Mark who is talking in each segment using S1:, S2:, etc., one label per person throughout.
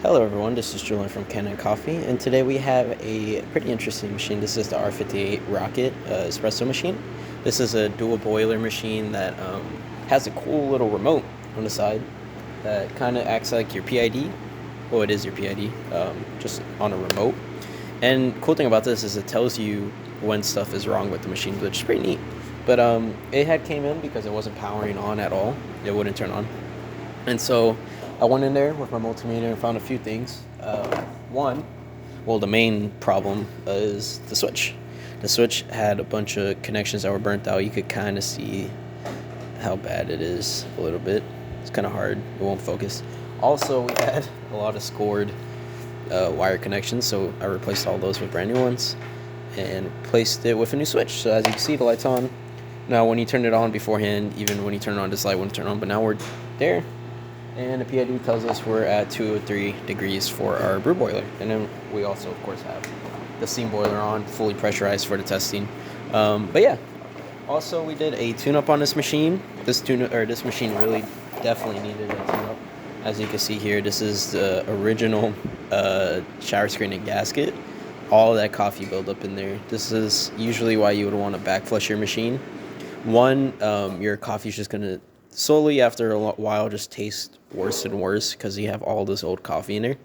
S1: Hello everyone, this is Julian from Kanen Coffee, and today we have a pretty interesting machine. This is the R58 Rocket espresso machine. This is a dual boiler machine that has a cool little remote on the side that kind of acts like your PID. Well, it is your PID, just on a remote. And cool thing about this is it tells you when stuff is wrong with the machine, which is pretty neat. But it had came in because it wasn't powering on at all. It wouldn't turn on. And so I went in there with my multimeter and found a few things. The main problem is the switch. The switch had a bunch of connections that were burnt out. You could kind of see how bad it is a little bit. It's kind of hard. It won't focus. Also, we had a lot of scored wire connections, so I replaced all those with brand new ones and replaced it with a new switch. So as you can see, the light's on. Now, when you turn it on beforehand, even when you turn it on, this light wouldn't turn on, but now we're there. And the PID tells us we're at 203 degrees for our brew boiler. And then we also, of course, have the steam boiler on, fully pressurized for the testing. But yeah, also we did a tune-up on this machine. This machine really definitely needed a tune-up. As you can see here, this is the original shower screen and gasket. All that coffee buildup in there. This is usually why you would want to back flush your machine. One, your coffee's just gonna slowly after a while just taste worse and worse because you have all this old coffee in there.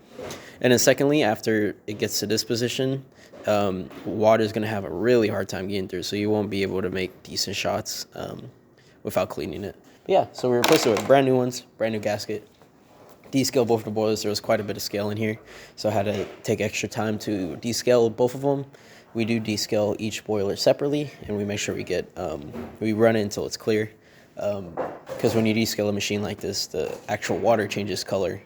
S1: And then secondly, after it gets to this position, water is going to have a really hard time getting through, so you won't be able to make decent shots without cleaning it. But yeah, so we replaced it with brand new ones, brand new gasket. Descale both the boilers. There was quite a bit of scale in here, so I had to take extra time to descale both of them. We do descale each boiler separately, and we make sure we run it until it's clear. Because when you descale a machine like this, the actual water changes color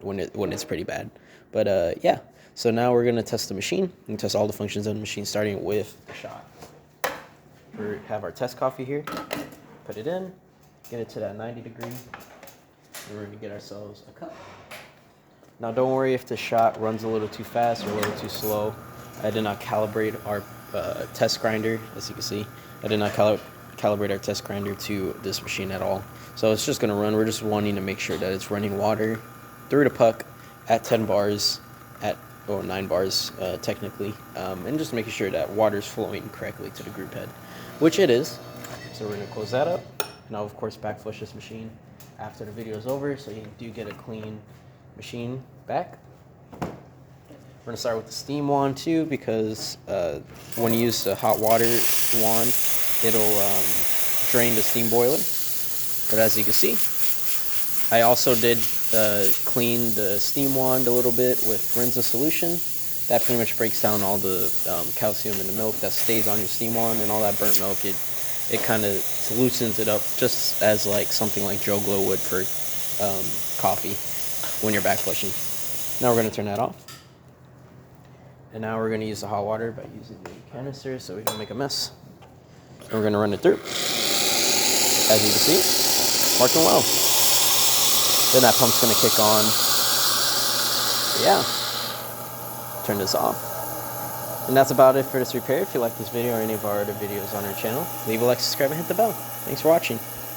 S1: when it's pretty bad. But yeah, so now we're gonna test the machine and test all the functions of the machine, starting with the shot. We have our test coffee here. Put it in, get it to that 90 degree, and we're gonna get ourselves a cup. Now don't worry if the shot runs a little too fast or a little too slow. I did not calibrate our test grinder, as you can see. I did not calibrate our test grinder to this machine at all. So it's just going to run. We're just wanting to make sure that it's running water through the puck at 10 bars, 9 bars technically, and just making sure that water is flowing correctly to the group head, which it is. So we're going to close that up, and I'll of course back flush this machine after the video is over, so you do get a clean machine back. We're going to start with the steam wand too, because when you use the hot water wand, it'll drain the steam boiler. But as you can see, I also did clean the steam wand a little bit with Rinza solution. That pretty much breaks down all the calcium in the milk that stays on your steam wand, and all that burnt milk. It kind of loosens it up, just as like something like Joe Glow would for coffee when you're back flushing. Now we're going to turn that off. And now we're going to use the hot water by using the canister so we don't make a mess. And we're going to run it through. As you can see, working well. Then that pump's going to kick on. But yeah, turn this off. And that's about it for this repair. If you like this video or any of our other videos on our channel, leave a like, subscribe, and hit the bell. Thanks for watching.